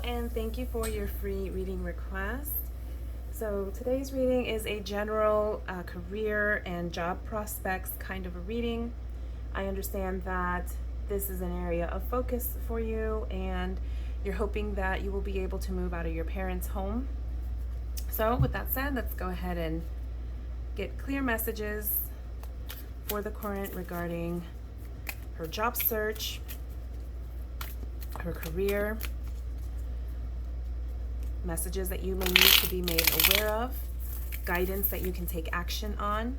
and thank you for your free reading request. So today's reading is a general career and job prospects kind of a reading. I understand that this is an area of focus for you, and you're hoping that you will be able to move out of your parents' home. So with that said, let's go ahead and get clear messages for the current regarding her job search, her career, messages that you may need to be made aware of, guidance that you can take action on.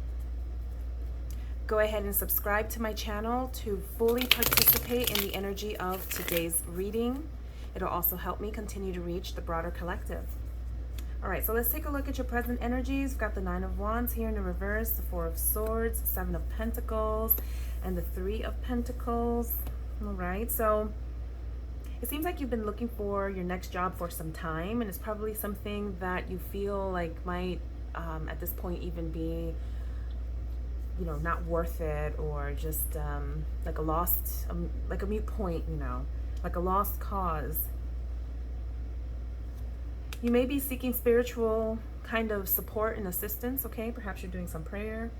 Go ahead and subscribe to my channel to fully participate in the energy of today's reading. It'll also help me continue to reach the broader collective. All right, so let's take a look at your present energies. We've got the Nine of Wands here in the reverse, the Four of Swords, Seven of Pentacles, and the Three of Pentacles. All right, so it seems like you've been looking for your next job for some time, and it's probably something that you feel like might at this point even be, not worth it, or just like a lost, like a mute point, like a lost cause. You may be seeking spiritual kind of support and assistance, okay? Perhaps you're doing some prayer.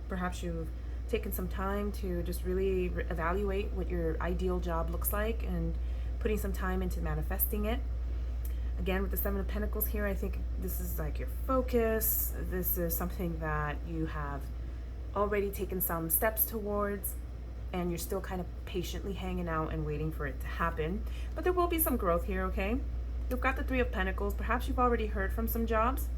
Perhaps you've taken some time to just really evaluate what your ideal job looks like and putting some time into manifesting it. Again, with the Seven of Pentacles here, I think this is like your focus. This is something that you have already taken some steps towards, and you're still kind of patiently hanging out and waiting for it to happen. But there will be some growth here, okay? You've got the Three of Pentacles. Perhaps you've already heard from some jobs.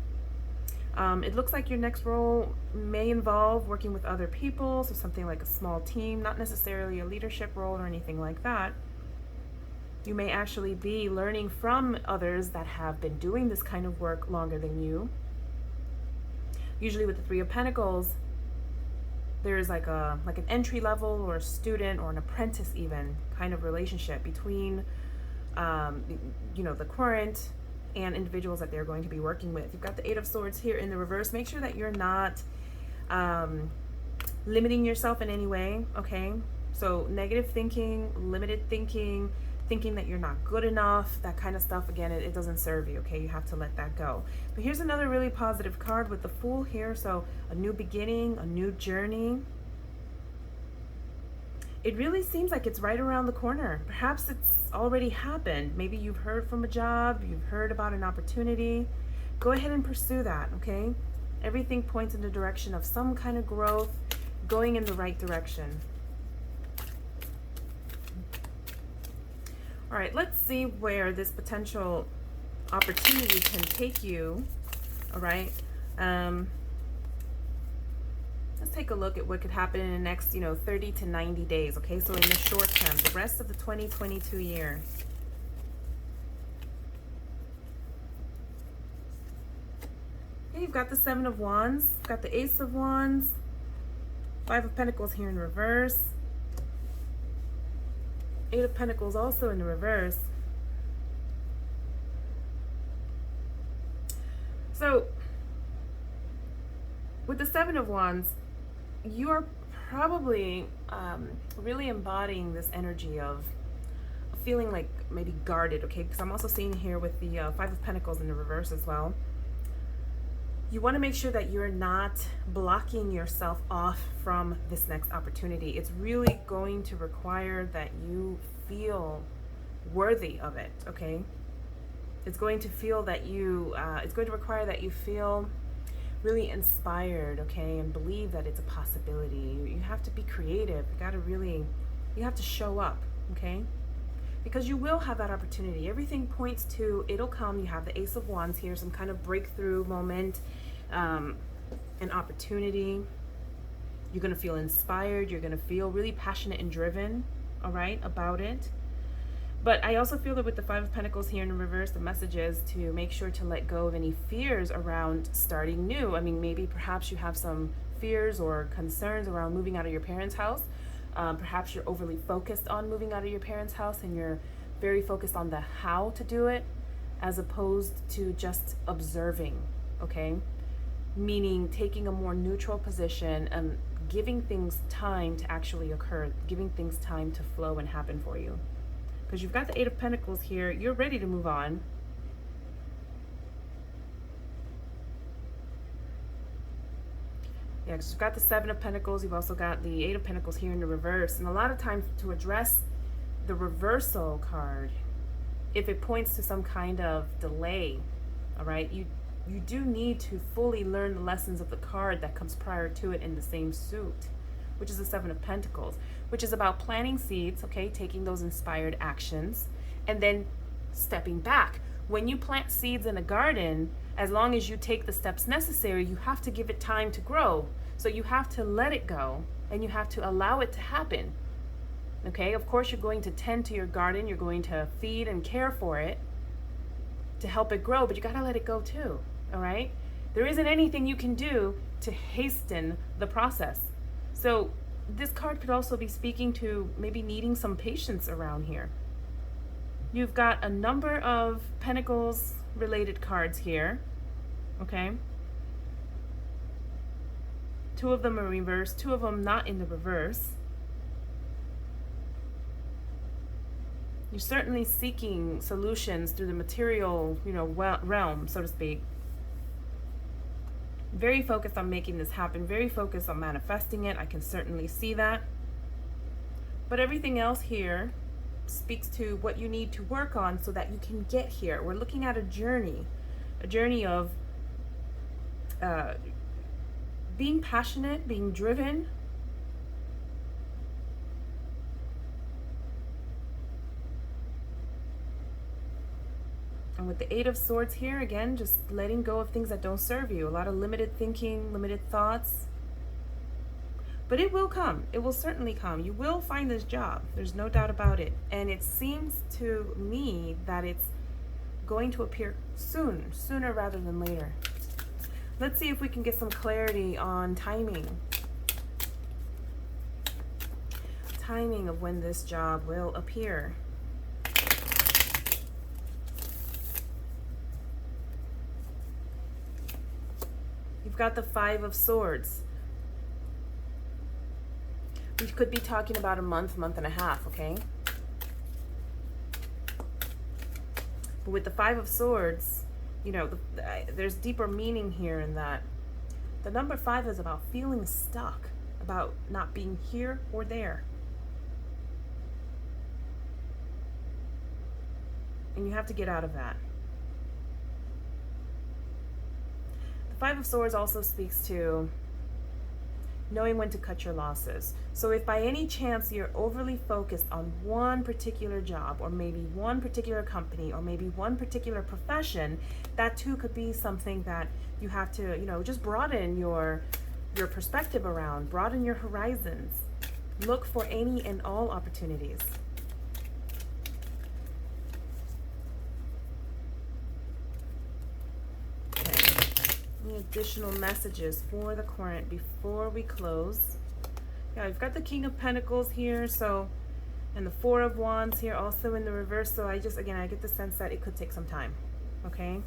It looks like your next role may involve working with other people, so something like a small team, not necessarily a leadership role or anything like that. You may actually be learning from others that have been doing this kind of work longer than you. Usually with the Three of Pentacles, there's like an entry level or a student or an apprentice even kind of relationship between the current and individuals that they're going to be working with. You've got the Eight of Swords here in the reverse. Make sure that you're not limiting yourself in any way, okay? So negative thinking, limited thinking, thinking that you're not good enough, that kind of stuff, again, it doesn't serve you, okay? You have to let that go. But here's another really positive card with the Fool here. So a new beginning, a new journey. It really seems like it's right around the corner. Perhaps it's already happened. Maybe you've heard from a job, you've heard about an opportunity. Go ahead and pursue that, okay? Everything points in the direction of some kind of growth, going in the right direction. All right, let's see where this potential opportunity can take you. All right. Let's take a look at what could happen in the next, 30 to 90 days. Okay, so in the short term, the rest of the 2022 year. Okay, you've got the Seven of Wands, got the Ace of Wands, Five of Pentacles here in reverse. Eight of Pentacles also in the reverse. So with the Seven of Wands, you are probably really embodying this energy of feeling like maybe guarded, okay? Because I'm also seeing here with the Five of Pentacles in the reverse as well. You want to make sure that you're not blocking yourself off from this next opportunity. It's really going to require that you feel worthy of it, okay? It's going to feel that it's going to require that you feel really inspired, okay, and believe that it's a possibility. You have to be creative. You have to show up, okay? Because you will have that opportunity. Everything points to it'll come. You have the Ace of Wands here, some kind of breakthrough moment, an opportunity. You're going to feel inspired. You're going to feel really passionate and driven, all right, about it. But I also feel that with the Five of Pentacles here in the reverse, the message is to make sure to let go of any fears around starting new. I mean, maybe perhaps you have some fears or concerns around moving out of your parents' house. Perhaps you're overly focused on moving out of your parents' house and you're very focused on the how to do it as opposed to just observing, okay? Meaning taking a more neutral position and giving things time to actually occur, giving things time to flow and happen for you. because you've got the Eight of Pentacles here. You're ready to move on. Yeah, because you've got the Seven of Pentacles. You've also got the Eight of Pentacles here in the reverse. And a lot of times to address the reversal card, if it points to some kind of delay, all right, you do need to fully learn the lessons of the card that comes prior to it in the same suit, which is the Seven of Pentacles, which is about planting seeds, okay, taking those inspired actions, and then stepping back. When you plant seeds in a garden, as long as you take the steps necessary, you have to give it time to grow. So you have to let it go, and you have to allow it to happen. Okay, of course, you're going to tend to your garden, you're going to feed and care for it to help it grow, but you gotta let it go too, all right? There isn't anything you can do to hasten the process. So this card could also be speaking to maybe needing some patience around here. You've got a number of Pentacles related cards here, okay? Two of them are reversed, two of them not in the reverse. You're certainly seeking solutions through the material, realm, so to speak. Very focused on making this happen, very focused on manifesting it. I can certainly see that. But everything else here speaks to what you need to work on so that you can get here. We're looking at a journey of being passionate, being driven. And with the Eight of Swords here, again, just letting go of things that don't serve you. A lot of limited thinking, limited thoughts. But it will come. It will certainly come. You will find this job. There's no doubt about it. And it seems to me that it's going to appear soon, sooner rather than later. Let's see if we can get some clarity on timing. Timing of when this job will appear. You've got the Five of Swords. We could be talking about a month, month and a half, okay? But with the Five of Swords, there's deeper meaning here in that. The number 5 is about feeling stuck, about not being here or there. And you have to get out of that. The Five of Swords also speaks to knowing when to cut your losses. So if by any chance you're overly focused on one particular job, or maybe one particular company, or maybe one particular profession, that too could be something that you have to, just broaden your perspective around, broaden your horizons. Look for any and all opportunities. Any additional messages for the current before we close? Yeah, we've got the King of Pentacles here, and the Four of Wands here also in the reverse. So I get the sense that it could take some time, okay?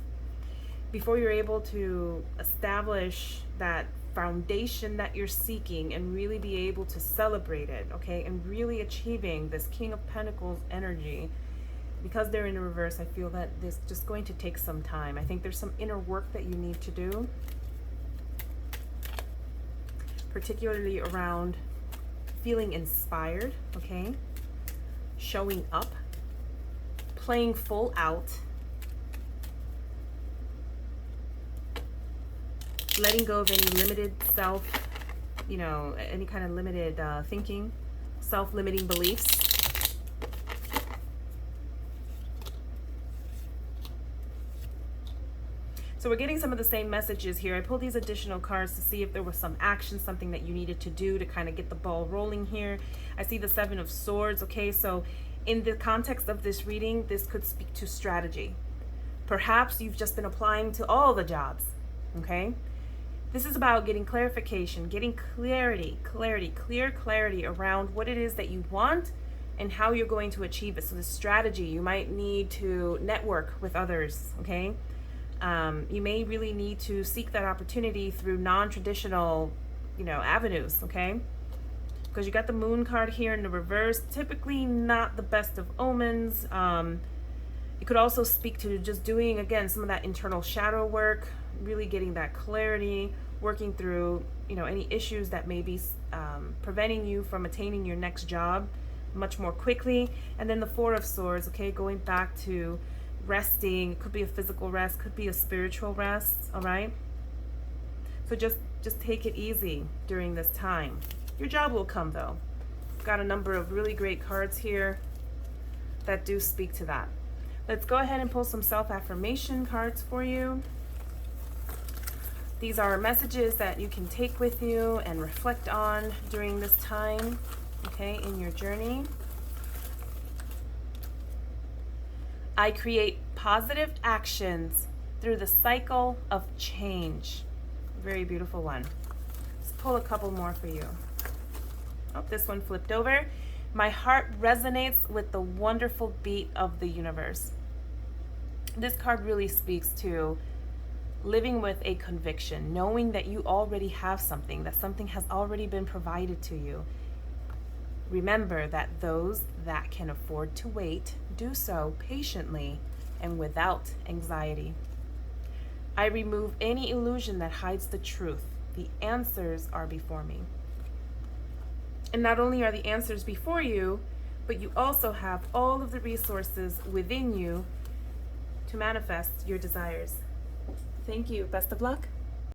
Before you're able to establish that foundation that you're seeking and really be able to celebrate it, okay? And really achieving this King of Pentacles energy. Because they're in the reverse, I feel that this is just going to take some time. I think there's some inner work that you need to do, particularly around feeling inspired, okay? Showing up, playing full out, letting go of any limited self, any kind of limited thinking, self-limiting beliefs. So we're getting some of the same messages here. I pulled these additional cards to see if there was some action, something that you needed to do to kind of get the ball rolling here. I see the Seven of Swords, okay? So in the context of this reading, this could speak to strategy. Perhaps you've just been applying to all the jobs, okay? This is about getting clarification, getting clear clarity around what it is that you want and how you're going to achieve it. So the strategy, you might need to network with others, okay? You may really need to seek that opportunity through non-traditional, avenues, okay? because you got the Moon card here in the reverse. Typically not the best of omens. It could also speak to just doing, again, some of that internal shadow work, really getting that clarity, working through, you know, any issues that may be preventing you from attaining your next job much more quickly. And then the Four of Swords, okay, going back to resting. It could be a physical rest, could be a spiritual rest, all right? So just take it easy during this time. Your job will come, though. Got a number of really great cards here that do speak to that. Let's go ahead and pull some self-affirmation cards for you. These are messages that you can take with you and reflect on during this time, okay, in your journey. I create positive actions through the cycle of change. Very beautiful one. Let's pull a couple more for you. Oh, this one flipped over. My heart resonates with the wonderful beat of the universe. This card really speaks to living with a conviction, knowing that you already have something, that something has already been provided to you. Remember that those that can afford to wait do so patiently and without anxiety. I remove any illusion that hides the truth. The answers are before me. And not only are the answers before you, but you also have all of the resources within you to manifest your desires. Thank you. Best of luck.